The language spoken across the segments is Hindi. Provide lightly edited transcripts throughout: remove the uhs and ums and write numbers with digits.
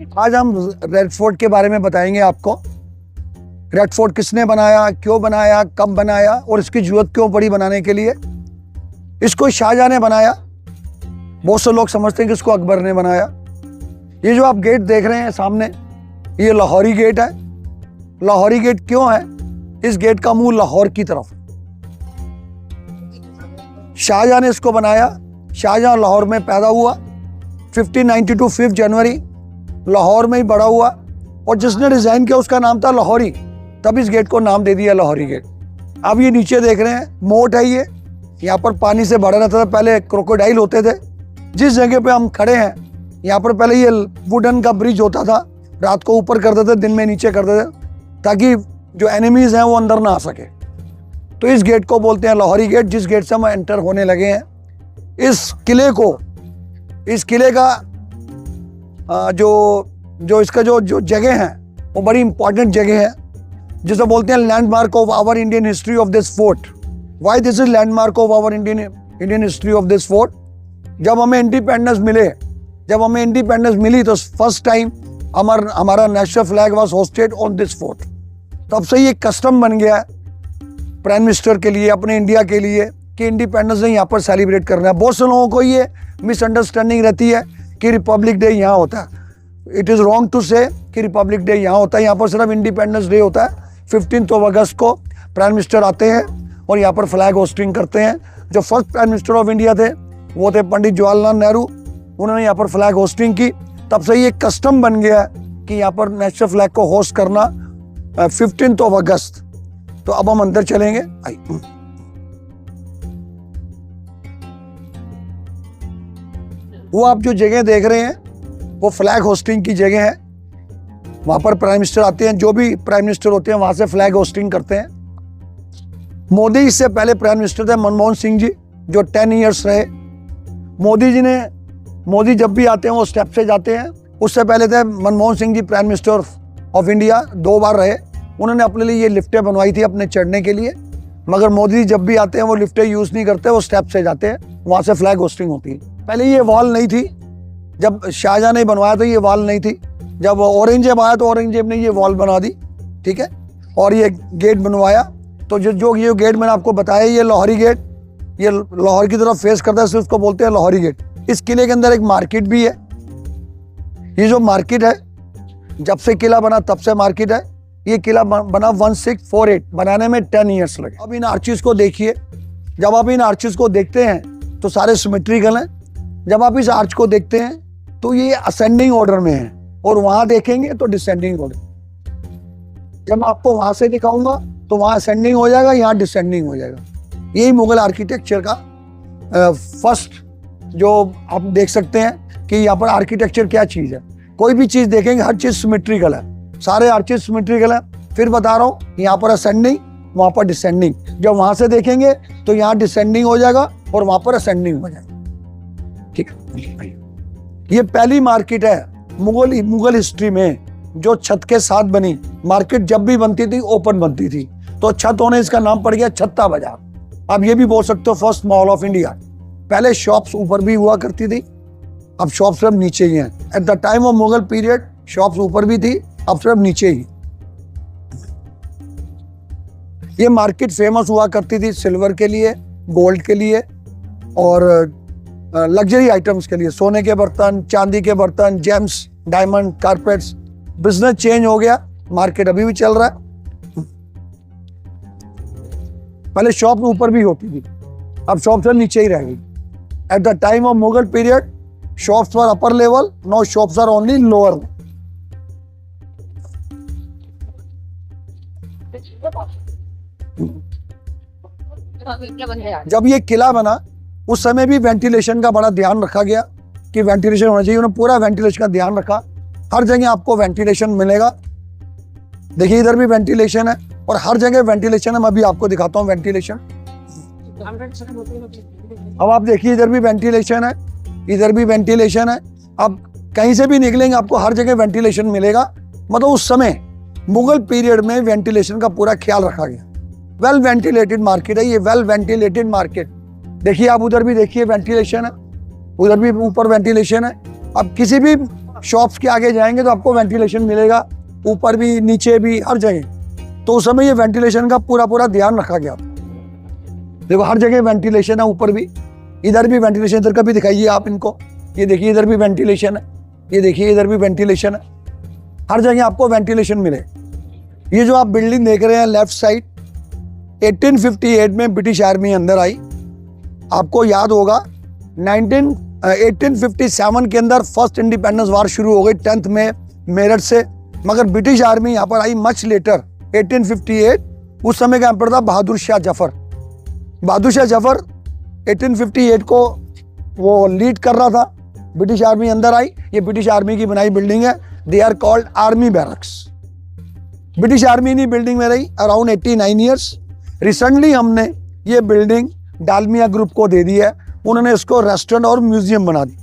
आज हम रेड फोर्ट के बारे में बताएंगे आपको। रेड फोर्ट किसने बनाया, क्यों बनाया, कब बनाया और इसकी जरूरत क्यों पड़ी बनाने के लिए। इसको शाहजहां ने बनाया। बहुत से लोग समझते हैं कि इसको अकबर ने बनाया। ये जो आप गेट देख रहे हैं सामने, ये लाहौरी गेट है। लाहौरी गेट क्यों है? इस गेट का मुंह लाहौर की तरफ। शाहजहां ने इसको बनाया। शाहजहां लाहौर में पैदा हुआ 1592 5 जनवरी, लाहौर में ही बड़ा हुआ और जिसने डिजाइन किया उसका नाम था लाहौरी, तब इस गेट को नाम दे दिया लाहौरी गेट। अब ये नीचे देख रहे हैं, मोट है ये, यहाँ पर पानी से भरा रहता था। पहले क्रोकोडाइल होते थे। जिस जगह पे हम खड़े हैं यहाँ पर पहले ये वुडन का ब्रिज होता था। रात को ऊपर कर देते, दिन में नीचे कर देते, ताकि जो एनिमीज हैं वो अंदर ना आ सके। तो इस गेट को बोलते हैं लाहौरी गेट, जिस गेट से हम एंटर होने लगे हैं। इस किले का जो इसका जो जगह है वो बड़ी इंपॉर्टेंट जगह है, जिसे बोलते हैं landmark of our Indian history of this fort. Why this is landmark of our Indian history of this fort? जब हमें इंडिपेंडेंस मिली तो फर्स्ट टाइम हमारा national flag was hosted on this fort. तब से ये कस्टम बन गया है प्राइम मिनिस्टर के लिए, अपने इंडिया के लिए, कि इंडिपेंडेंस डे यहाँ पर सेलिब्रेट करना है। बहुत से लोगों को ये मिसअंडरस्टैंडिंग रहती है कि रिपब्लिक डे यहाँ होता है। इट इज़ रॉन्ग टू से कि रिपब्लिक डे यहाँ होता है। यहाँ पर सिर्फ इंडिपेंडेंस डे होता है। 15 अगस्त को प्राइम मिनिस्टर आते हैं और यहाँ पर फ्लैग होस्टिंग करते हैं। जो first prime minister of India थे वो थे पंडित जवाहरलाल नेहरू। उन्होंने यहाँ पर फ्लैग होस्टिंग की। तब से ये कस्टम बन गया है कि यहाँ पर नेशनल फ्लैग को होस्ट करना 15 अगस्त। तो अब हम अंदर चलेंगे। वो आप जो जगह देख रहे हैं वो फ्लैग होस्टिंग की जगह है। वहां पर प्राइम मिनिस्टर आते हैं, जो भी प्राइम मिनिस्टर होते हैं वहां से फ्लैग होस्टिंग करते हैं। मोदी इससे पहले प्राइम मिनिस्टर थे मनमोहन सिंह जी, जो 10 इयर्स रहे। मोदी जब भी आते हैं वो स्टेप से जाते हैं। उससे पहले थे Manmohan Singh ji prime minister of India, 2 बार रहे। उन्होंने अपने लिए ये लिफ्टें बनवाई थी अपने चढ़ने के लिए, मगर मोदी जब भी आते हैं वो लिफ्टें यूज नहीं करते, वो स्टेप से जाते हैं। वहां से फ्लैग होस्टिंग होती है। पहले ये वॉल नहीं थी, जब शाहजहां ने बनवाया तो ये वॉल नहीं थी। जब औरंगजेब आया तो औरंगजेब ने ये वॉल बना दी, ठीक है, और ये गेट बनवाया। तो जो ये गेट मैंने आपको बताया, ये लाहौरी गेट, ये लाहौर की तरफ फेस करता है, सिर्फ उसको बोलते हैं लाहौरी गेट। इस किले के अंदर एक मार्केट भी है। ये जो मार्केट है, जब से किला बना तब से मार्केट है। ये किला बना 1648, बनाने में 10 ईयर्स लगे। अब इन आर्चिस को देखिए। जब आप इन आर्चिस को देखते हैं तो सारे सिमेट्रिकल हैं। जब आप इस आर्च को देखते हैं तो ये असेंडिंग ऑर्डर में है, और वहां देखेंगे तो डिसेंडिंग ऑर्डर। जब आपको वहां से दिखाऊंगा तो वहां असेंडिंग हो जाएगा, यहाँ डिसेंडिंग हो जाएगा। यही मुगल आर्किटेक्चर का फर्स्ट जो आप देख सकते हैं कि यहाँ पर आर्किटेक्चर क्या चीज है। कोई भी चीज देखेंगे हर चीज सिमेट्रिकल है, सारे आर्चेस सिमेट्रिकल है। फिर बता रहा हूँ, यहाँ पर असेंडिंग, वहां पर डिसेंडिंग। जब वहां से देखेंगे तो यहाँ डिसेंडिंग हो जाएगा और वहां पर असेंडिंग हो जाएगा, ठीक है। ये पहली मार्केट है मुगल हिस्ट्री में जो छत के साथ बनी। मार्केट जब भी बनती थी ओपन बनती थी, तो छत होने इसका नाम पड़ गया छत्ता बाजार। आप ये भी बोल सकते हो फर्स्ट मॉल ऑफ इंडिया। पहले शॉप्स ऊपर भी हुआ करती थी, अब शॉप्स सिर्फ नीचे ही हैं। Eight the time of Mughal period shops ऊपर भी थी, अब सिर्फ नीचे ही। ये मार्केट फेमस हुआ करती थी सिल्वर के लिए, गोल्ड के लिए और लग्जरी आइटम्स के लिए। सोने के बर्तन, चांदी के बर्तन, James, diamond, carpets. Business change हो गया, मार्केट अभी भी चल रहा है। पहले शॉप ऊपर भी होती थी, अब शॉप से नीचे ही रह गई। At the time of Mughal period shops were upper level, now shops are only lower. जब ये किला बना उस समय भी वेंटिलेशन का बड़ा ध्यान रखा गया कि वेंटिलेशन होना चाहिए। उन्होंने पूरा वेंटिलेशन का ध्यान रखा। हर जगह आपको वेंटिलेशन मिलेगा। देखिए इधर भी वेंटिलेशन है और हर जगह वेंटिलेशन है। मैं अभी आपको दिखाता हूँ वेंटिलेशन। अब आप देखिए इधर भी वेंटिलेशन है, इधर भी वेंटिलेशन है। अब कहीं से भी निकलेंगे आपको हर जगह वेंटिलेशन मिलेगा। मतलब उस समय मुगल पीरियड में वेंटिलेशन का पूरा ख्याल रखा गया। वेल वेंटिलेटेड मार्केट है ये, वेल वेंटिलेटेड मार्केट। देखिए आप उधर भी देखिए वेंटिलेशन है, उधर भी ऊपर वेंटिलेशन है। अब किसी भी शॉप्स के आगे जाएंगे तो आपको वेंटिलेशन मिलेगा, ऊपर भी नीचे भी हर जगह। तो उस समय ये वेंटिलेशन का पूरा ध्यान रखा गया। देखो हर जगह वेंटिलेशन है, ऊपर भी, इधर भी वेंटिलेशन, इधर का भी दिखाइए आप इनको, ये देखिए इधर भी वेंटिलेशन है, ये देखिए इधर भी वेंटिलेशन है, हर जगह आपको वेंटिलेशन मिले। ये जो आप बिल्डिंग देख रहे हैं लेफ्ट साइड, 1858 में ब्रिटिश आर्मी अंदर आई। आपको याद होगा 1857 के अंदर फर्स्ट इंडिपेंडेंस वार शुरू हो गई 10th में मेरठ से, मगर ब्रिटिश आर्मी यहाँ पर आई मच लेटर 1858। उस समय का एम्पर था बहादुर शाह जफर। बहादुर शाह जफर 1858 को वो लीड कर रहा था, ब्रिटिश आर्मी अंदर आई। ये ब्रिटिश आर्मी की बनाई बिल्डिंग है, they are called army barracks. British army ने बिल्डिंग में रही अराउंड 89 ईयर्स। रिसेंटली हमने ये बिल्डिंग डालमिया ग्रुप को दे दी है, उन्होंने इसको रेस्टोरेंट और म्यूजियम बना दी।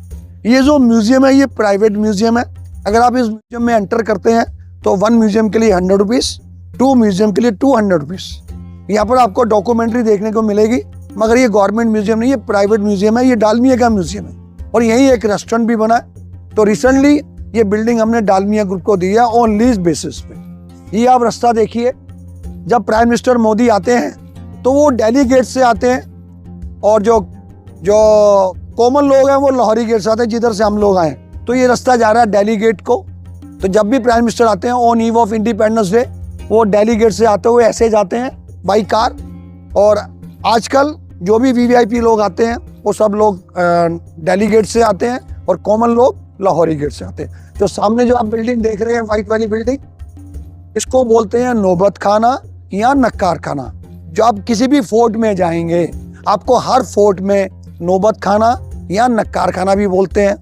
ये जो म्यूजियम है ये प्राइवेट म्यूजियम है। अगर आप इस म्यूजियम में एंटर करते हैं तो 1 म्यूजियम के लिए 100 रुपीज़, 2 म्यूजियम के लिए 200 रुपीज़। यहाँ पर आपको डॉक्यूमेंट्री देखने को मिलेगी, मगर ये गवर्नमेंट म्यूजियम नहीं, ये प्राइवेट म्यूजियम है, ये डालमिया का म्यूजियम है और यहीं एक रेस्टोरेंट भी बना है। तो रिसेंटली ये बिल्डिंग हमने डालमिया ग्रुप को दी है ऑन लीज बेसिस पे। ये आप रास्ता देखिए, जब प्राइम मिनिस्टर मोदी आते हैं तो वो दिल्ली गेट से आते हैं और जो कॉमन लोग हैं वो लाहौरी गेट से आते हैं, जिधर से हम लोग आए। तो ये रास्ता जा रहा है दिल्ली गेट को। तो जब भी प्राइम मिनिस्टर आते हैं on eve of independence day, वो दिल्ली गेट से आते हुए ऐसे जाते हैं बाई कार। और आजकल जो भी वीवीआईपी लोग आते हैं वो सब लोग दिल्ली गेट से आते हैं और कॉमन लोग लाहौरी गेट से आते हैं। तो सामने जो आप बिल्डिंग देख रहे हैं व्हाइट वाली बिल्डिंग, इसको बोलते हैं नौबत खाना या नक्कार खाना। जो आप किसी भी फोर्ट में जाएंगे आपको हर फोर्ट में नौबत खाना या नक्कार खाना भी बोलते हैं।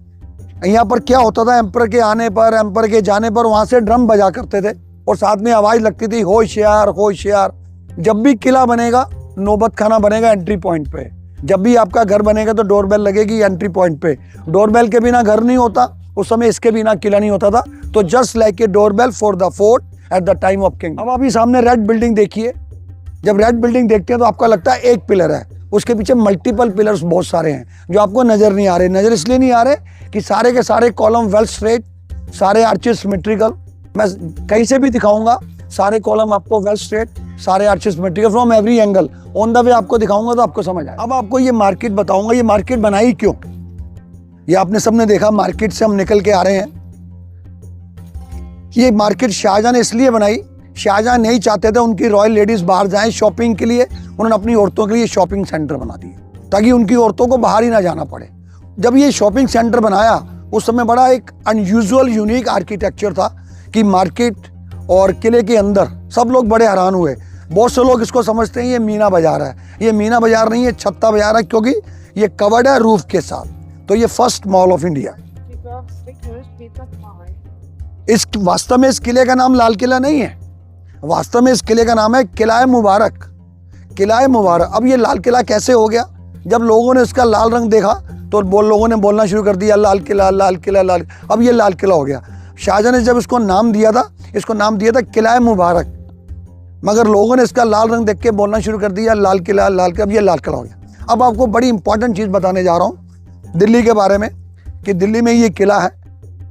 यहाँ पर क्या होता था, एम्पर के आने पर, एम्पर के जाने पर वहाँ से ड्रम बजा करते थे और साथ में आवाज़ लगती थी होशियार होशियार। जब भी किला बनेगा नौबत खाना बनेगा एंट्री पॉइंट पे। जब भी आपका घर बनेगा तो डोरबेल लगेगी एंट्री पॉइंट पे। डोरबेल के बिना घर नहीं होता, उस समय इसके बिना किला नहीं होता था। तो just like a doorbell for the fort eight the time of king. अब अभी सामने रेड बिल्डिंग देखिए। जब रेड बिल्डिंग देखते हैं तो आपका लगता है एक पिलर है, उसके पीछे मल्टीपल पिलर्स बहुत सारे हैं जो आपको नजर नहीं आ रहे। नजर इसलिए नहीं आ रहे कि सारे के सारे कॉलम वेल स्ट्रेट, सारे आर्चेस सिमेट्रिकल। मैं कहीं से भी दिखाऊंगा, सारे कॉलम आपको वेल स्ट्रेट, सारे arches symmetrical from every angle. On the way आपको दिखाऊंगा तो आपको समझ आए। अब आपको ये मार्केट बताऊंगा, ये मार्केट बनाई क्यों। ये आपने सबने देखा, मार्केट से हम निकल के आ रहे हैं। ये मार्केट शाहजहां ने इसलिए बनाई, शाहजहां नहीं चाहते थे उनकी रॉयल लेडीज बाहर जाएं शॉपिंग के लिए। उन्होंने अपनी औरतों के लिए शॉपिंग सेंटर बना दिए ताकि उनकी औरतों को बाहर ही ना जाना पड़े। जब ये शॉपिंग सेंटर बनाया उस समय बड़ा एक अनयूजुअल यूनिक आर्किटेक्चर था कि मार्केट और किले के अंदर सब लोग बड़े हैरान हुए। बहुत से लोग इसको समझते हैं ये मीना बाजार है। ये मीना बाजार नहीं है, छत्ता बाजार है, क्योंकि ये कवर्ड है रूफ के साथ। तो ये फर्स्ट मॉल ऑफ इंडिया। इस वास्तव में इस किले का नाम लाल किला नहीं है, वास्तव में इस किले का नाम है किला मुबारक। किला मुबारक। अब ये लाल किला कैसे हो गया? जब लोगों ने इसका लाल रंग देखा तो लोगों ने बोलना शुरू कर दिया लाल किला लाल किला लाल। अब ये लाल किला हो गया। शाहजहां ने जब इसको नाम दिया था, इसको नाम दिया था किला मुबारक, मगर लोगों ने इसका लाल रंग देख के बोलना शुरू कर दिया लाल किला लाल किला। अब ये लाल किला हो गया। अब आपको बड़ी इंपॉर्टेंट चीज़ बताने जा रहा हूँ दिल्ली के बारे में कि दिल्ली में ये किला है।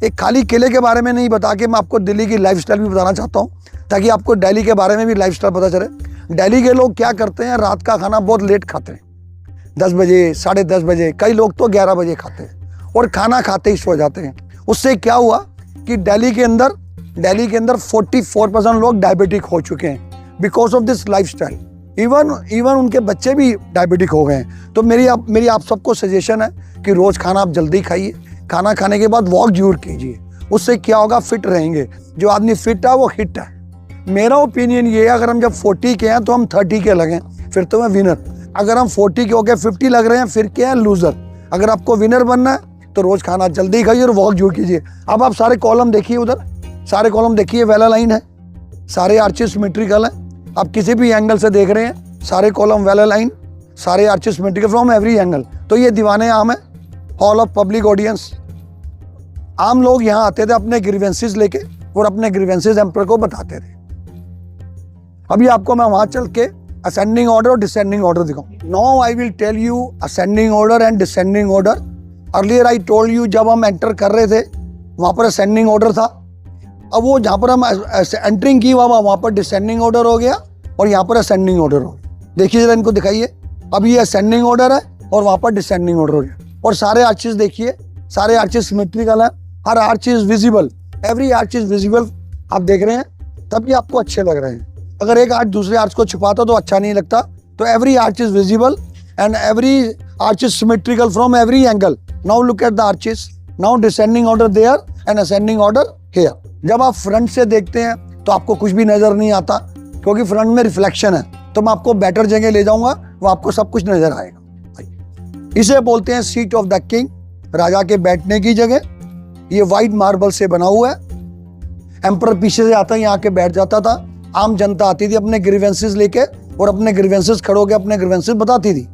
एक खाली किले के बारे में नहीं बता के मैं आपको दिल्ली की लाइफस्टाइल भी बताना चाहता हूँ ताकि आपको दिल्ली के बारे में भी लाइफस्टाइल पता चले। दिल्ली के लोग क्या करते हैं, रात का खाना बहुत लेट खाते हैं, 10 बजे, 10:30 बजे, कई लोग तो 11 बजे खाते हैं और खाना खाते ही सो जाते हैं। उससे क्या हुआ कि दिल्ली के अंदर 44% लोग डायबिटिक हो चुके हैं because of this lifestyle. Even उनके बच्चे भी डायबिटिक हो गए हैं। तो मेरी आप सबको सजेशन है कि रोज़ खाना आप जल्दी खाइए, खाना खाने के बाद वॉक जरूर कीजिए, उससे क्या होगा, फिट रहेंगे। जो आदमी फिट है वो हिट है। मेरा ओपिनियन ये है, अगर हम जब 40 के हैं तो हम 30 के लगें, फिर तो मैं विनर। अगर हम 40 के हो गए 50 लग रहे हैं, फिर क्या है, लूजर। अगर आपको विनर बनना है तो रोज खाना जल्दी खाइए और वॉक जरूर कीजिए। अब आप सारे कॉलम देखिए, उधर सारे कॉलम देखिए, वेला लाइन है, सारे आर्चेस सिमेट्रिकल हैं। आप किसी भी एंगल से देख रहे हैं, सारे कॉलम वेला लाइन, सारे arches symmetrical from every angle. तो ये दीवाने आम है, हॉल ऑफ पब्लिक ऑडियंस। आम लोग यहाँ आते थे अपने ग्रीवेंसेस लेके और अपने ग्रीवेंसेस एम्पर को बताते थे। अभी आपको मैं वहां चल के असेंडिंग ऑर्डर और डिसेंडिंग ऑर्डर दिखाऊं। Now I will tell you ascending order and descending order. Earlier I told you, जब हम एंटर कर रहे थे वहाँ पर असेंडिंग ऑर्डर था। अब वो जहाँ पर हम एंटरिंग की वहाँ पर डिसेंडिंग ऑर्डर हो गया और यहाँ पर असेंडिंग ऑर्डर हो गया। देखिए जरा इनको दिखाइए, अब ये असेंडिंग ऑर्डर है और वहाँ पर डिसेंडिंग ऑर्डर हो गया। और सारे आर्चेस देखिए, सारे आर्चेस सिमेट्रिकल है, हर arch is visible, every arch is visible. आप देख रहे हैं तब ये आपको अच्छे लग रहे हैं। अगर एक आर्च दूसरे आर्च को छिपाता तो अच्छा नहीं लगता। तो every arch is visible and every arch is symmetrical from every angle. Now look at the arches, now descending order there and ascending order here. जब आप फ्रंट से देखते हैं तो आपको कुछ भी नजर नहीं आता क्योंकि फ्रंट में रिफ्लेक्शन है। तो मैं आपको बेटर जगह ले जाऊंगा, वो आपको सब कुछ नजर आएगा। इसे बोलते हैं सीट ऑफ द किंग, राजा के बैठने की जगह। ये व्हाइट मार्बल से बना हुआ है। एम्परर पीछे से आता है, यहाँ के बैठ जाता था। आम जनता आती थी अपने ग्रीवेंसेस लेके और अपने ग्रीवेंसेस खड़ो के अपने ग्रीवेंसेस बताती थी।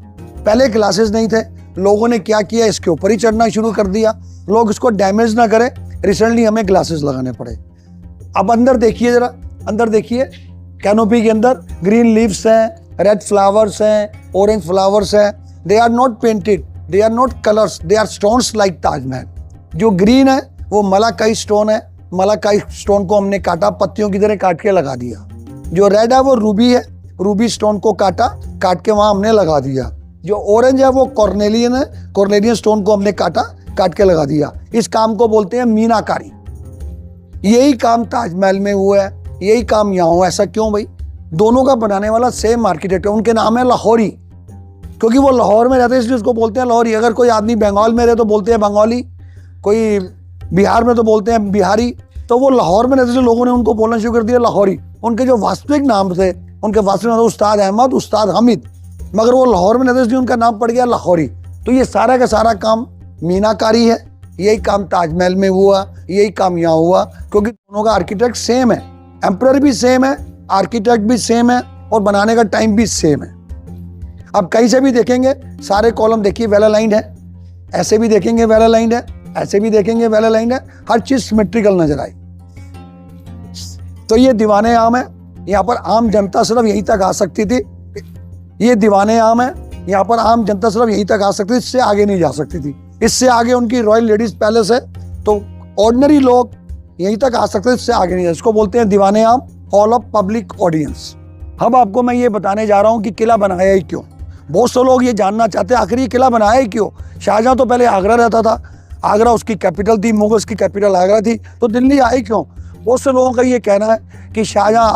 पहले क्लासेस नहीं थे, लोगों ने क्या किया, इसके ऊपर ही चढ़ना शुरू कर दिया। लोग इसको डैमेज ना करें, रिसेंटली हमें ग्लासेस लगाने पड़े। अब अंदर देखिए जरा, अंदर देखिए, कैनोपी के अंदर ग्रीन लीव्स हैं, रेड फ्लावर्स हैं, ऑरेंज फ्लावर्स हैं। They are not painted, they are not colours, they are stones like Taj Mahal. जो ग्रीन है वो मलाकाई स्टोन है, मलाकाई स्टोन को हमने काटा, पत्तियों की तरह काट के लगा दिया। जो रेड है वो रूबी है, रूबी स्टोन को काटा, काट के वहां हमने लगा दिया। जो ऑरेंज है वो कॉर्नेलियन है, कॉर्नेलियन स्टोन को हमने काटा, काट के लगा दिया। इस काम को बोलते हैं मीनाकारी। यही काम ताजमहल में हुआ है, यही काम यहाँ हुआ। ऐसा क्यों भाई? दोनों का बनाने वाला सेम आर्किटेक्ट है, उनके नाम है लाहौरी, क्योंकि वो लाहौर में रहते हैं इसलिए उसको बोलते हैं लाहौरी। अगर कोई आदमी बंगाल में रहे तो बोलते हैं बंगाली, कोई बिहार में तो बोलते हैं बिहारी। तो वो लाहौर में रहते थे, लोगों ने उनको बोलना शुरू कर दिया लाहौरी। उनके जो वास्तविक नाम थे, उनके वास्तविक नाम उस्ताद अहमद, उस्ताद हामिद, मगर वो लाहौर में रहते इसलिए उनका नाम पड़ गया लाहौरी। तो ये सारा का सारा काम मीनाकारी है। यही काम ताजमहल में हुआ, यही काम यहाँ हुआ, क्योंकि दोनों का आर्किटेक्ट सेम है। एम्परर भी सेम है, आर्किटेक्ट भी सेम है और बनाने का टाइम भी सेम है। अब कहीं से भी देखेंगे सारे कॉलम देखिए वेल अलाइंड है, ऐसे भी देखेंगे वेल अलाइंड है, ऐसे भी देखेंगे वेल अलाइंड है, हर चीज सिमेट्रिकल नजर आई। तो ये दीवाने आम है, यहाँ पर आम जनता सिर्फ यहीं तक आ सकती थी। ये दीवाने आम है, यहाँ पर आम जनता सिर्फ यहीं तक आ सकती थी, इससे आगे नहीं जा सकती थी। इससे आगे उनकी रॉयल लेडीज पैलेस है, तो ऑर्डिनरी लोग यहीं तक आ सकते थे, इससे आगे नहीं जा। इसको बोलते हैं दीवाने आम, हॉल ऑफ पब्लिक ऑडियंस। अब आपको मैं ये बताने जा रहा हूँ कि किला बनाया ही क्यों। बहुत से लोग ये जानना चाहते हैं आखिर ये किला बनाया ही क्यों। शाहजहां तो पहले आगरा रहता था, आगरा उसकी कैपिटल थी, मुगल्स की कैपिटल आगरा थी, तो दिल्ली आई क्यों। बहुत से लोगों का ये कहना है कि शाहजहां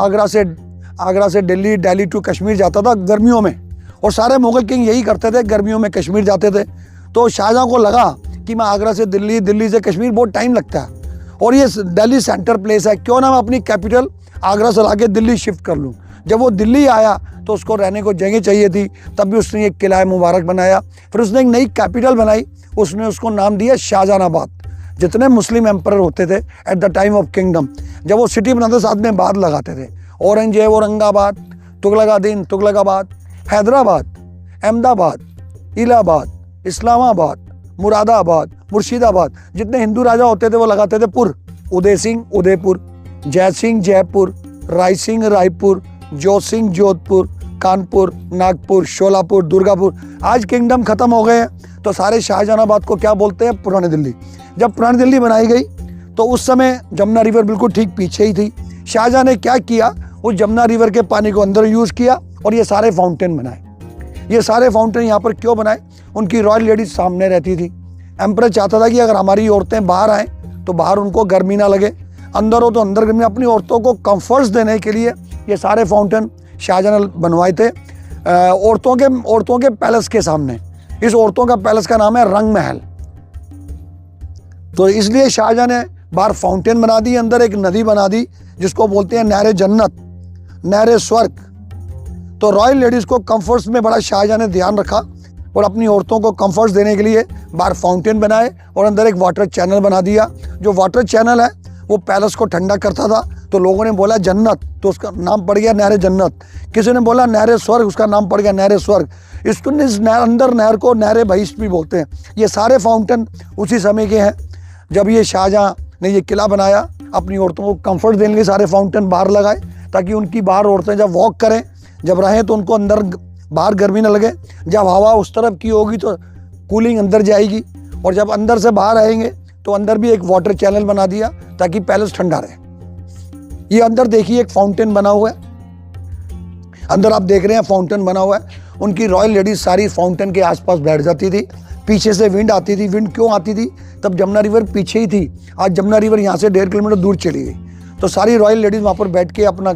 आगरा से दिल्ली, दिल्ली टू कश्मीर जाता था गर्मियों में, और सारे मुगल किंग यही करते थे, गर्मियों में कश्मीर जाते थे। तो शाहजहां को लगा कि मैं आगरा से दिल्ली, दिल्ली से कश्मीर बहुत टाइम लगता है और ये दिल्ली सेंटर प्लेस है, क्यों ना मैं अपनी कैपिटल आगरा से लाके दिल्ली शिफ्ट कर लूँ। जब वो दिल्ली आया तो उसको रहने को जगह चाहिए थी, तब भी उसने एक किला मुबारक बनाया। फिर उसने एक नई कैपिटल बनाई, उसने उसको नाम दिया शाहजहानाबाद। जितने मुस्लिम एम्परर होते थे eight the time of kingdom, जब वो सिटी बनाते साथ में बाद लगाते थे। औरंगजेब औरंगाबाद, तुगलकादीन तुगलकाबाद, हैदराबाद, अहमदाबाद, इलाहाबाद, इस्लामाबाद, मुरादाबाद, मुर्शिदाबाद, जितने हिंदू राजा होते थे वो लगाते थे पुर। उदय सिंह उदयपुर, जय सिंह जयपुर, राय सिंह रायपुर, जोध सिंह जोधपुर, कानपुर, नागपुर, शोलापुर, दुर्गापुर। आज किंगडम खत्म हो गए हैं तो सारे शाहजहानाबाद को क्या बोलते हैं, पुरानी दिल्ली। जब पुरानी दिल्ली बनाई गई तो उस समय जमुना रिवर बिल्कुल ठीक पीछे ही थी। शाहजहां ने क्या किया, उस जमुना रिवर के पानी को अंदर यूज किया और ये सारे फाउंटेन बनाए। ये सारे फाउंटेन यहाँ पर क्यों बनाए, उनकी रॉयल लेडीज सामने रहती थी। एम्परर चाहता था कि अगर हमारी औरतें बाहर आएँ तो बाहर उनको गर्मी ना लगे, अंदर हो तो अंदर गर्मी। अपनी औरतों को कंफर्ट्स देने के लिए ये सारे फाउंटेन शाहजहां ने बनवाए थे औरतों के पैलेस के सामने। इस औरतों का पैलेस का नाम है रंग महल। तो इसलिए शाहजहां ने बाहर फाउंटेन बना दी, अंदर एक नदी बना दी जिसको बोलते हैं नहरे जन्नत, नहरे स्वर्ग। तो रॉयल लेडीज को कंफर्ट्स में बड़ा शाहजहां ने ध्यान रखा और अपनी औरतों को कंफर्ट्स देने के लिए बाहर फाउंटेन बनाए और अंदर एक वाटर चैनल बना दिया। जो वाटर चैनल है वो पैलेस को ठंडा करता था, तो लोगों ने बोला जन्नत, तो उसका नाम पड़ गया नहरे जन्नत। किसी ने बोला नहरे स्वर्ग, उसका नाम पड़ गया नहरे स्वर्ग। इसको अंदर नहर को नहरे बहिश्त भी बोलते हैं। ये सारे फाउंटेन उसी समय के हैं जब ये शाहजहां ने ये किला बनाया। अपनी औरतों को कंफर्ट देने के सारे फाउंटेन बाहर लगाए ताकि उनकी बाहर औरतें जब वॉक करें, जब रहें तो उनको अंदर बाहर गर्मी न लगे। जब हवा उस तरफ की होगी तो कूलिंग अंदर जाएगी और जब अंदर से बाहर आएंगे तो अंदर भी एक वाटर चैनल बना दिया ताकि पैलेस ठंडा रहे। ये अंदर देखिए एक फाउंटेन बना हुआ है, अंदर आप देख रहे हैं फाउंटेन बना हुआ है। उनकी रॉयल लेडीज सारी फाउंटेन के आसपास बैठ जाती थी। पीछे से विंड आती थी। विंड क्यों आती थी? तब जमुना रिवर पीछे ही थी, आज जमुना रिवर यहाँ से 1.5 किलोमीटर दूर चली गई, तो सारी रॉयल लेडीज वहाँ पर बैठ के अपना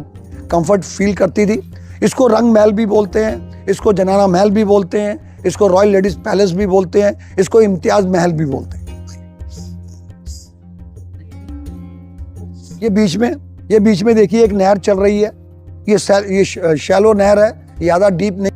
कंफर्ट फील करती थी। इसको रंग महल भी बोलते हैं, इसको जनाना महल भी बोलते हैं, इसको रॉयल लेडीज पैलेस भी बोलते हैं, इसको इम्तियाज महल भी बोलते हैं। ये बीच में देखिए एक नहर चल रही है। ये शैलो नहर है, ज़्यादा डीप नहीं।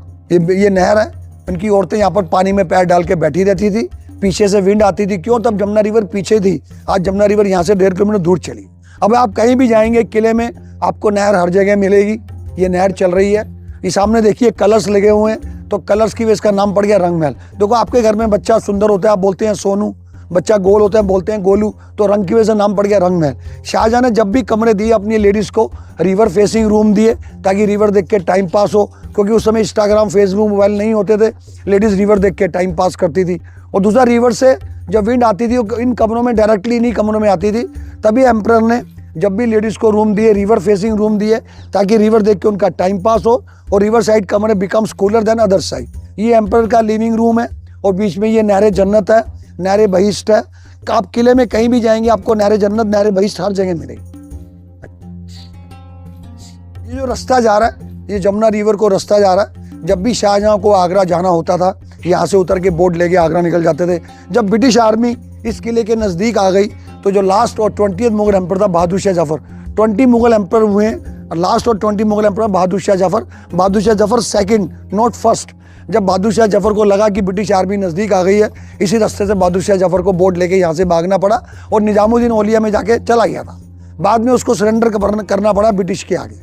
ये नहर है। इनकी औरतें यहाँ पर पानी में पैर डाल के बैठी रहती थी। पीछे से विंड आती थी। क्यों? तब जमुना रिवर पीछे थी, आज जमुना रिवर यहाँ से 1.5 किलोमीटर दूर चली। अब आप कहीं भी जाएंगे किले में, आपको नहर हर जगह मिलेगी। ये नहर चल रही है। ये सामने देखिए कलर्स लगे हुए हैं, तो कलर्स की वजह इसका नाम पड़ गया रंग महल। देखो आपके घर में बच्चा सुंदर होता है, आप बोलते हैं सोनू, बच्चा गोल होता है बोलते हैं गोलू, तो रंग की वजह से नाम पड़ गया रंग महल। शाहजहां ने जब भी कमरे दिए अपनी लेडीज को, रिवर फेसिंग रूम दिए ताकि रिवर देख के टाइम पास हो, क्योंकि उस समय इंस्टाग्राम फेसबुक मोबाइल नहीं होते थे। लेडीज रिवर देख के टाइम पास करती थी। और दूसरा, रिवर से जब विंड आती थी इन कमरों में डायरेक्टली इन्हीं कमरों में आती थी। तभी एम्परर ने जब भी लेडीज को रूम दिए, रिवर फेसिंग रूम दिए ताकि रिवर देख के उनका टाइम पास हो, और रिवर साइड कमरे becomes cooler than other side. ये एम्परर का लिविंग रूम है, और बीच में ये नहरे जन्नत है, नहरे बहिष्ट है। आप किले में कहीं भी जाएंगे आपको नहरे जन्नत, नहरे बहिष्ट हर जगह मिलेगी। ये जो रास्ता जा रहा है, ये जमुना रिवर को रास्ता जा रहा है। जब भी शाहजहां को आगरा जाना होता था, यहाँ से उतर के बोट लेके आगरा निकल जाते थे। जब ब्रिटिश आर्मी इस किले के नज़दीक आ गई, तो जो लास्ट और 20th मुगल एम्पर था बहादुर शाह जफर, 20 मुगल एम्पर हुए, लास्ट और 20 Mughal emperor Bahadur Shah Zafar second, not first. जब बहादुर शाह जफर को लगा कि ब्रिटिश आर्मी नज़दीक आ गई है, इसी रास्ते से बहादुर शाह जफर को बोट लेके यहाँ से भागना पड़ा और निजामुद्दीन औलिया में जाके चला गया था। बाद में उसको सरेंडर करना पड़ा ब्रिटिश के आगे।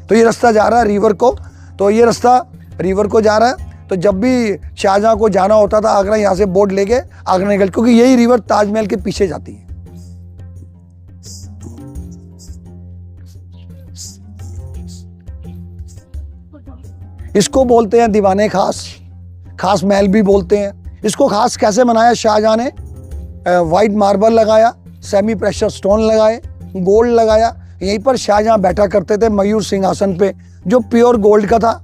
तो ये रास्ता जा रहा है रिवर को, तो ये रास्ता रिवर को जा रहा है। तो जब भी शाहजहां को जाना होता था आगरा, यहाँ से बोट लेके आगरा निकल, क्योंकि यही रिवर ताजमहल के पीछे जाती है। इसको बोलते हैं दीवाने खास महल भी बोलते हैं। इसको खास कैसे बनाया शाहजहां ने? वाइट मार्बल लगाया, सेमी प्रेशर स्टोन लगाए, गोल्ड लगाया। यहीं पर शाहजहां बैठा करते थे मयूर सिंहासन पे, जो प्योर गोल्ड का था,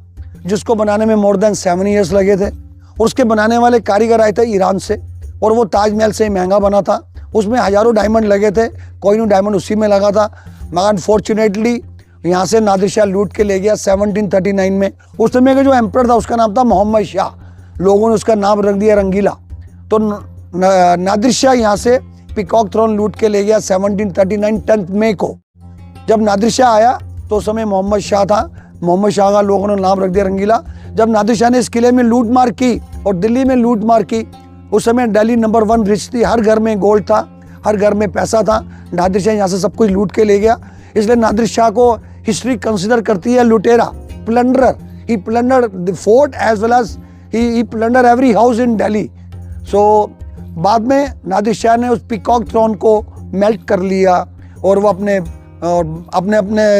जिसको बनाने में मोर देन 7 years लगे थे। और उसके बनाने वाले कारीगर आए थे ईरान से, और वो ताजमहल से महंगा बना था। उसमें हजारों डायमंड लगे थे, कोई डायमंड उसी में लगा था। मगर अनफॉर्चुनेटली यहाँ से नादिर शाह लूट के ले गया 1739 में। उस समय का जो एम्परर था उसका नाम था मोहम्मद शाह, लोगों ने उसका नाम रख दिया रंगीला। तो नादिर शाह यहाँ से पीकॉक थ्रोन लूट के ले गया 1739 10 मई को। जब नादिर शाह आया तो उस समय मोहम्मद शाह था, मोहम्मद शाह का लोगों ने नाम रख दिया रंगीला। जब नादिर शाह ने इस किले में लूट मार की और दिल्ली में लूट मार की, उस समय दिल्ली नंबर 1 रिच थी, हर घर में गोल्ड था, हर घर में पैसा था। नादिर शाह यहाँ से सब कुछ लूट के ले गया, इसलिए नादिर शाह को हिस्ट्री कंसिडर करती है लुटेरा, plunderer. He plunder the fort as well as he plunder every house in Delhi. So बाद में नादिर शाह ने उस पीकॉक थ्रोन को मेल्ट कर लिया और वो अपने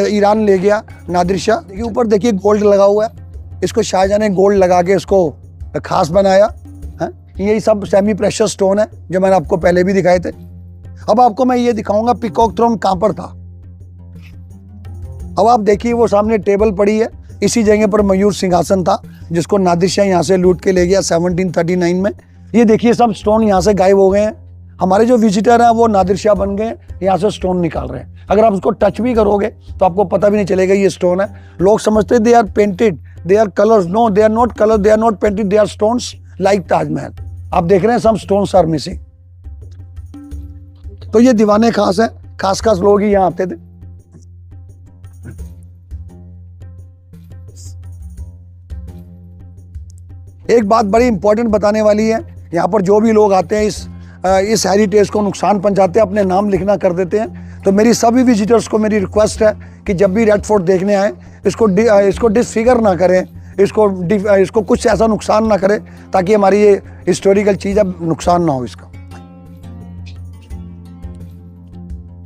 ईरान ले गया नादिर शाह। देखिए ऊपर देखिए गोल्ड लगा हुआ है, इसको शाहजहां ने गोल्ड लगा के इसको खास बनाया है। यही सब सेमी प्रेशर स्टोन है जो मैंने आपको पहले भी दिखाए थे। अब आपको मैं ये दिखाऊंगा पीकॉक थ्रोन कहाँ पर था। अब आप देखिए वो सामने टेबल पड़ी है, इसी जगह पर मयूर सिंहासन था जिसको नादिर शाह यहाँ से लूट के ले गया 1739 में। ये देखिए सब स्टोन यहाँ से गायब हो गए हैं। हमारे जो विजिटर हैं वो नादिर शाह बन गए, यहाँ से स्टोन निकाल रहे हैं। अगर आप उसको टच भी करोगे तो आपको पता भी नहीं चलेगा ये स्टोन है। लोग समझते हैं they are painted, they are colours. No, they are not colour, they are not painted, they are stones like Taj Mahal. आप देख रहे हैं सम स्टोन्स आर मिसिंग। तो ये दीवाने खास है, खास लोग ही यहाँ आते थे। एक बात बड़ी इंपॉर्टेंट बताने वाली है, यहाँ पर जो भी लोग आते हैं इस हेरिटेज को नुकसान पहुंचाते हैं, अपने नाम लिखना कर देते हैं। तो मेरी सभी विजिटर्स को मेरी रिक्वेस्ट है कि जब भी रेड फोर्ट देखने आए इसको डिसफिगर ना करें, इसको कुछ ऐसा नुकसान ना करें ताकि हमारी ये हिस्टोरिकल चीज़ अब नुकसान ना हो इसका।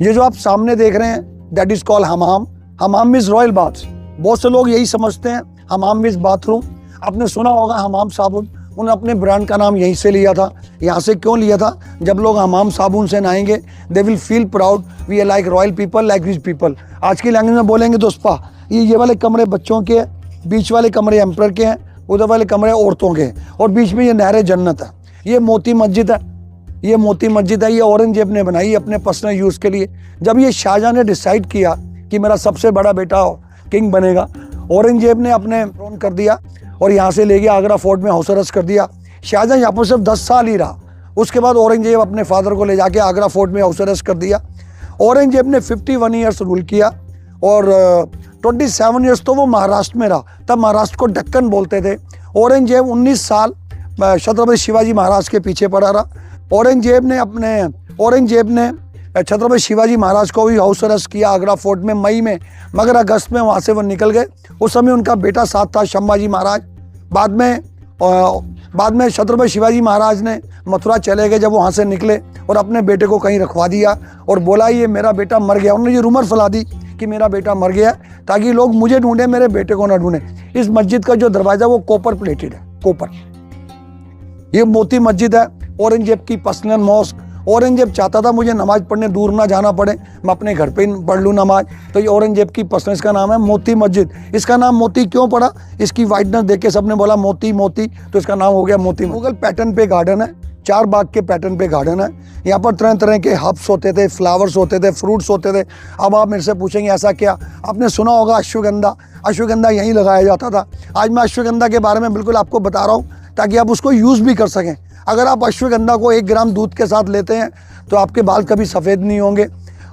ये जो आप सामने देख रहे हैं that is called Hamam. Hamam means royal bath. बहुत से लोग यही समझते हैं हमाम मीन्स बाथरूम। आपने सुना होगा हमाम साबुन, उन्होंने अपने ब्रांड का नाम यहीं से लिया था। यहाँ से क्यों लिया था? जब लोग हमाम साबुन से नहाएंगे they will feel proud, we are like royal people, like rich people. आज की लैंग्वेज में बोलेंगे तो स्पा। ये वाले कमरे बच्चों के हैं, बीच वाले कमरे एम्पर के हैं, उधर वाले कमरे औरतों के हैं, और बीच में ये नहर जन्नत है। ये मोती मस्जिद है, ये मोती मस्जिद है। ये औरंगजेब ने बनाई अपने पर्सनल यूज़ के लिए। जब ये शाहजहां ने डिसाइड किया कि मेरा सबसे बड़ा बेटा किंग बनेगा, औरंगजेब ने अपने थ्रोन कर दिया और यहाँ से ले गया आगरा फोर्ट में हाउस अरेस्ट कर दिया। शाहजहां यहाँ पर सिर्फ 10 साल ही रहा। उसके बाद औरंगजेब अपने फादर को ले जाके आगरा फोर्ट में हाउस अरेस्ट कर दिया। औरंगजेब ने 51 ईयर्स रूल किया और 27 ईयर्स तो वो महाराष्ट्र में रहा। तब महाराष्ट्र को दक्कन बोलते थे। औरंगजेब 19 साल छत्रपति शिवाजी महाराज के पीछे पड़ा रहा। औरंगजेब ने छत्रपति शिवाजी महाराज को भी हाउस अरेस्ट किया आगरा फोर्ट में मई में, मगर अगस्त में वहाँ से वो निकल गए। उस समय उनका बेटा साथ था संभाजी महाराज। बाद में छत्रपति शिवाजी महाराज ने मथुरा चले गए। जब वहाँ से निकले और अपने बेटे को कहीं रखवा दिया और बोला ये मेरा बेटा मर गया। उन्होंने ये रूमर फैला दी कि मेरा बेटा मर गया, ताकि लोग मुझे ढूंढे, मेरे बेटे को ना ढूंढे। इस मस्जिद का जो दरवाज़ा वो कॉपर प्लेटेड है, कॉपर। ये मोती मस्जिद है, औरंगजेब की पर्सनल मॉस्क। औरंगजेब चाहता था मुझे नमाज पढ़ने दूर ना जाना पड़े, मैं अपने घर पे पढ़ लूँ नमाज। तो ये औरंगजेब की पर्सनल, इसका नाम है मोती मस्जिद। इसका नाम मोती क्यों पड़ा? इसकी वाइटनेस देख के सबने बोला मोती मोती, तो इसका नाम हो गया मोती। मुगल पैटर्न पे गार्डन है, 4 बाग के पैटर्न पे गार्डन है। यहाँ पर तरह तरह के हर्ब्स होते थे, फ्लावर्स होते थे, फ्रूट्स होते थे। अब आप मेरे से पूछेंगे ऐसा क्या? आपने सुना होगा अश्वगंधा, अश्वगंधा यहीं लगाया जाता था। आज मैं अश्वगंधा के बारे में बिल्कुल आपको बता रहा हूँ ताकि आप उसको यूज़ भी कर सकें। अगर आप अश्वगंधा को 1 ग्राम दूध के साथ लेते हैं तो आपके बाल कभी सफ़ेद नहीं होंगे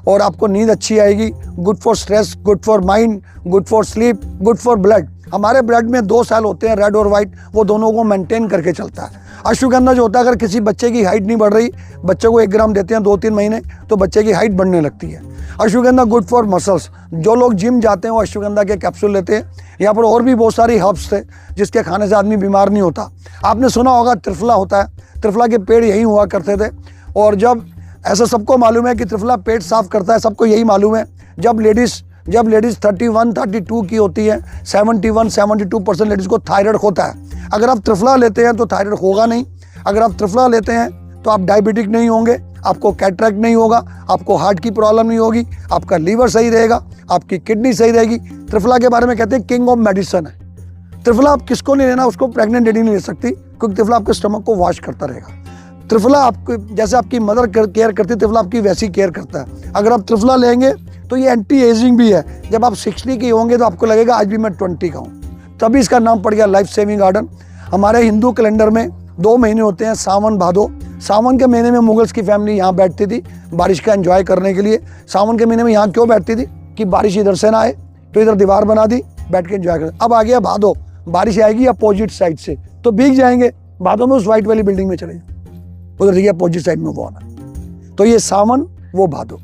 और आपको नींद अच्छी आएगी। Good for stress, good for mind, good for sleep, good for blood. हमारे ब्लड में 2 सेल होते हैं, रेड और वाइट, वो दोनों को मेंटेन करके चलता है। अश्वगंधा जो होता है, अगर किसी बच्चे की हाइट नहीं बढ़ रही, बच्चे को 1 ग्राम देते हैं 2-3 महीने, तो बच्चे की हाइट बढ़ने लगती है। Ashwagandha good for muscles. जो लोग जिम जाते हैं वो अश्वगंधा के कैप्सूल लेते हैं। यहाँ पर और भी बहुत सारी हर्ब्स थे जिसके खाने से आदमी बीमार नहीं होता। आपने सुना होगा त्रिफला होता है, त्रिफला के पेड़ यहीं हुआ करते थे। और जब ऐसा सबको मालूम है कि त्रिफला पेट साफ करता है, सबको यही मालूम है। जब लेडीज़ 31-32 की होती है, 71-72% लेडीज़ को थायराइड होता है। अगर आप त्रिफला लेते हैं तो थायराइड होगा नहीं। अगर आप त्रिफला लेते हैं तो आप डायबिटिक नहीं होंगे, आपको कैटरेक्ट नहीं होगा, आपको हार्ट की प्रॉब्लम नहीं होगी, आपका लीवर सही रहेगा, आपकी किडनी सही रहेगी। त्रिफला के बारे में कहते हैं किंग ऑफ मेडिसिन है। त्रिफला आप किसको नहीं लेना, उसको प्रेग्नेंट लेडी नहीं ले सकती, क्योंकि त्रिफला आपके स्टमक को वॉश करता रहेगा। त्रिफला आपको जैसे आपकी मदर केयर करती है, त्रिफला आपकी वैसी केयर करता है। अगर आप त्रिफला लेंगे तो ये एंटी एजिंग भी है। जब आप 60 के होंगे तो आपको लगेगा आज भी मैं 20 का हूँ। तभी इसका नाम पड़ गया लाइफ सेविंग गार्डन। हमारे हिंदू कैलेंडर में 2 महीने होते हैं, सावन भादो। सावन के महीने में मुगल्स की फैमिली यहाँ बैठती थी बारिश का एंजॉय करने के लिए। सावन के महीने में यहाँ क्यों बैठती थी कि बारिश इधर से ना आए, तो इधर दीवार बना दी, बैठ के एंजॉय कर। अब आ गया भादो, बारिश आएगी अपोजिट साइड से, तो भीग जाएंगे। भादो में उस व्हाइट वाली बिल्डिंग में चले जाए, उधर देखिए अपोजिट साइड में वो आना। तो ये सावन, वो भादो।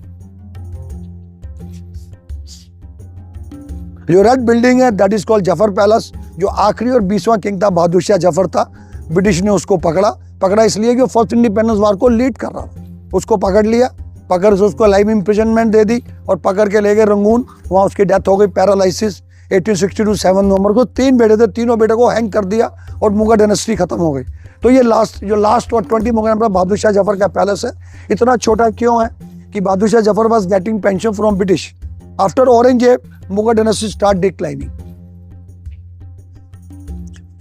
जो रेड बिल्डिंग है that is called Zafar palace, जो आखिरी और 20वां किंग था, बहादुर शाह जफर था। ब्रिटिश ने उसको पकड़ा इसलिए कि वो फर्स्ट इंडिपेंडेंस वार को लीड कर रहा था। उसको पकड़ लिया, पकड़ से उसको लाइफ इम्प्रिजनमेंट दे दी और पकड़ के ले गए रंगून। वहाँ उसकी डेथ हो गई, पैरालाइसिस। 1862 7 नवंबर को 3 बेटे थे, तीनों बेटे को हैंग कर दिया और मुगल डायनेस्टी खत्म हो गई। तो ये लास्ट और 20 मुगल एम्परर बहादुर शाह जफर का पैलेस है। इतना छोटा क्यों है कि Bahadur Shah Zafar was getting pension from British. After Aurangzeb Mughal dynasty start declining.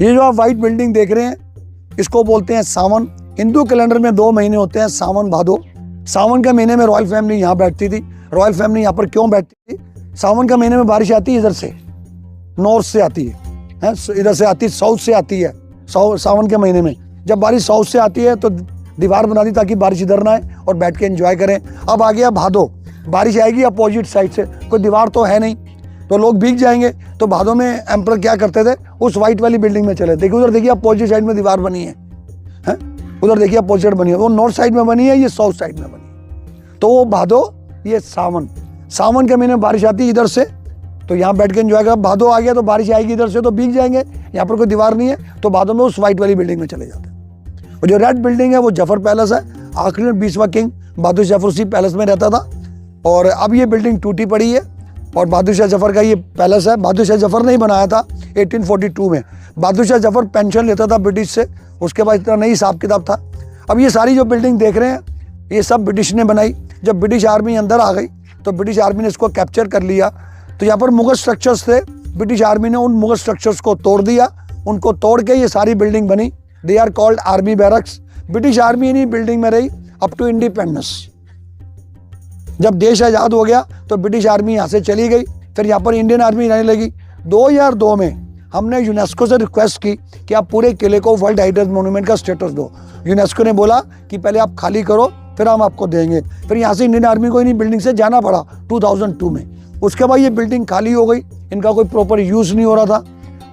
ये जो आप व्हाइट बिल्डिंग देख रहे हैं इसको बोलते हैं सावन। हिंदू कैलेंडर में 2 महीने होते हैं, सावन भादो। सावन के महीने में रॉयल फैमिली यहाँ बैठती थी। रॉयल फैमिली यहाँ पर क्यों बैठती थी? सावन के महीने में बारिश आती है इधर से, नॉर्थ से आती है, इधर से आती है, साउथ से आती है। सावन के महीने में जब बारिश साउथ से आती है तो दीवार बना दी ताकि बारिश इधर ना आए और बैठ के एंजॉय करें। अब आ गया भादो, बारिश आएगी अपोजिट साइड से, कोई दीवार तो है नहीं, तो लोग भीग जाएंगे। तो भादो में एम्परर क्या करते थे, उस व्हाइट वाली बिल्डिंग में चले। देखिए उधर देखिए अपोजिट साइड में दीवार बनी है, उधर देखिए अपोजिट बनी है। वो नॉर्थ साइड में बनी है, ये साउथ साइड में बनी है। तो वो भादो, ये सावन। सावन के महीने में बारिश आती है इधर से, तो यहाँ बैठ के एंजॉय कर। भादो आ गया तो बारिश आएगी इधर से, तो भीग जाएंगे। यहाँ पर कोई दीवार नहीं है, तो भादो में उस व्हाइट वाली बिल्डिंग में चले जाते हैं। और जो रेड बिल्डिंग है वो जफर पैलेस है। आखिरी 20वां किंग बहादुर जफर उसी पैलेस में रहता था। और अब ये बिल्डिंग टूटी पड़ी है और बहादुर शाह जफर का ये पैलेस है। बहादुर शाह जफर ने ही बनाया था 1842 में। बहादुर शाह जफर पेंशन लेता था ब्रिटिश से, उसके बाद इतना नहीं हिसाब किताब था। अब ये सारी जो बिल्डिंग देख रहे हैं ये सब ब्रिटिश ने बनाई। जब ब्रिटिश आर्मी अंदर आ गई तो ब्रिटिश आर्मी ने इसको कैप्चर कर लिया। तो यहाँ पर मुगल स्ट्रक्चर्स थे, ब्रिटिश आर्मी ने उन मुगल स्ट्रक्चर्स को तोड़ दिया। उनको तोड़ के ये सारी बिल्डिंग बनी। They are called army barracks. British army इन्हीं बिल्डिंग में रही अप टू इंडिपेंडेंस। जब देश आज़ाद हो गया तो ब्रिटिश आर्मी यहाँ से चली गई, फिर यहाँ पर इंडियन आर्मी रहने लगी। 2002 में हमने यूनेस्को से रिक्वेस्ट की कि आप पूरे किले को वर्ल्ड हेरिटेज मॉन्यूमेंट का स्टेटस दो। यूनेस्को ने बोला कि पहले आप खाली करो फिर हम आपको देंगे। फिर यहाँ से इंडियन आर्मी को इन्हीं बिल्डिंग से जाना पड़ा 2002 में। उसके बाद ये बिल्डिंग खाली हो गई, इनका कोई प्रॉपर यूज़ नहीं हो रहा था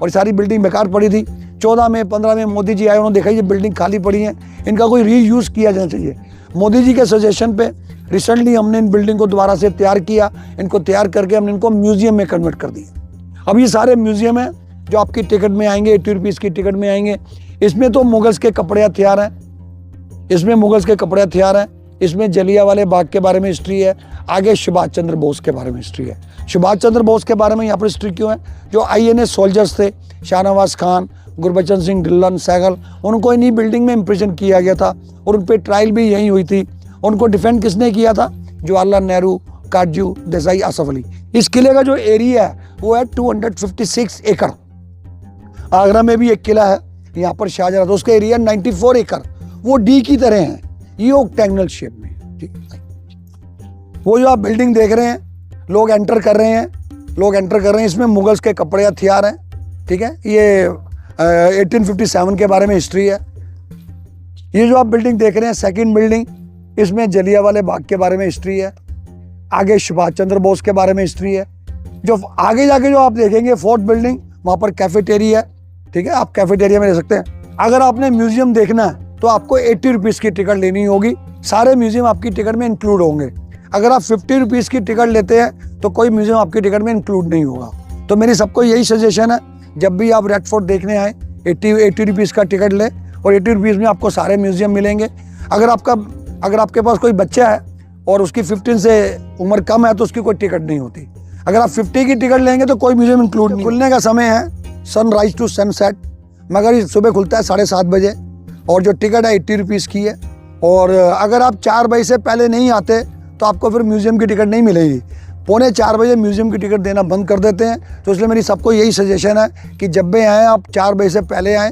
और सारी बिल्डिंग बेकार पड़ी थी। 14 में 15 में मोदी जी आए, उन्होंने देखा ये बिल्डिंग खाली पड़ी है, इनका कोई रीयूज़ किया जाना चाहिए। मोदी जी के सजेशन पे रिसेंटली हमने इन बिल्डिंग को दोबारा से तैयार किया। इनको तैयार करके हमने इनको म्यूजियम में कन्वर्ट कर दिया। अब ये सारे म्यूजियम हैं जो आपकी टिकट में आएंगे, 80 रुपीज़ की टिकट में आएंगे। इसमें तो मुगल्स के कपड़े हथियार हैं, इसमें मुगल्स के कपड़े हथियार हैं, इसमें जलियांवाले बाग के बारे में हिस्ट्री है, आगे सुभाष चंद्र बोस के बारे में हिस्ट्री है। सुभाष चंद्र बोस के बारे में यहाँ पर हिस्ट्री क्यों है? जो INA सोल्जर्स थे, शाहनवाज खान, गुरबचन सिंह ढिल्लन, सहगल, उनको इन्हीं बिल्डिंग में इम्प्रिजन किया गया था और उन पर ट्रायल भी यहीं हुई थी। उनको डिफेंड किसने किया था? जवाहरलाल नेहरू, काटजू देसाई, आसफ अली। इस किले का जो एरिया है वो है 256 एकड़। आगरा में भी एक किला है, यहाँ पर शाहजहाँ, तो उसका एरिया 94 एकड़। वो डी की तरह है, ये ऑक्टेगोनल शेप में। ठीक है, वो जो आप बिल्डिंग देख रहे हैं, लोग एंटर कर रहे हैं, इसमें मुगल्स के कपड़े हथियार हैं। ठीक है, ये 1857 के बारे में हिस्ट्री है। ये जो आप बिल्डिंग देख रहे हैं सेकंड बिल्डिंग, इसमें जलियांवाले बाग के बारे में हिस्ट्री है, आगे सुभाष चंद्र बोस के बारे में हिस्ट्री है। जो आगे जाके जो आप देखेंगे फोर्थ बिल्डिंग, वहाँ पर कैफेटेरिया है। ठीक है, आप कैफेटेरिया में रह सकते हैं। अगर आपने म्यूजियम देखना है तो आपको 80 रुपीज़ की टिकट लेनी होगी। सारे म्यूजियम आपकी टिकट में इंक्लूड होंगे। अगर आप 50 रुपीज़ की टिकट लेते हैं तो कोई म्यूजियम आपकी टिकट में इंक्लूड नहीं होगा। तो मेरी सबको यही सजेशन है, जब भी आप रेड फोर्ट देखने आए 80 रुपीज़ का टिकट लें और 80 रुपीज़ में आपको सारे म्यूजियम मिलेंगे। अगर आपके पास कोई बच्चा है और उसकी 15 से उम्र कम है तो उसकी कोई टिकट नहीं होती। अगर आप 50 की टिकट लेंगे तो कोई म्यूजियम इंक्लूड नहीं। खुलने का समय है सनराइज टू सनसेट, मगर ये सुबह खुलता है 7:30 बजे और जो टिकट है 80 रुपीज़ की है। और अगर आप 4 बजे से पहले नहीं आते तो आपको फिर म्यूजियम की टिकट नहीं मिलेगी। 3:45 बजे म्यूजियम की टिकट देना बंद कर देते हैं। तो इसलिए मेरी सबको यही सजेशन है कि जब भी आएँ आप 4 बजे से पहले आएँ,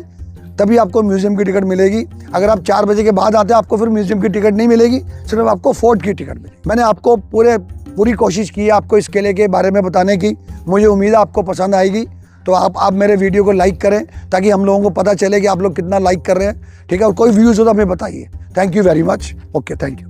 तभी आपको म्यूजियम की टिकट मिलेगी। अगर आप 4 बजे के बाद आते हैं आपको फिर म्यूजियम की टिकट नहीं मिलेगी, सिर्फ आपको फोर्ट की टिकट मिलेगी। मैंने आपको पूरी कोशिश की है आपको इस किले के बारे में बताने की। मुझे उम्मीद है आपको पसंद आएगी। तो आप मेरे वीडियो को लाइक करें ताकि हम लोगों को पता चले कि आप लोग कितना लाइक कर रहे हैं। ठीक है, और कोई व्यूज़ हो तो हमें बताइए। Thank you very much. Okay, thank you.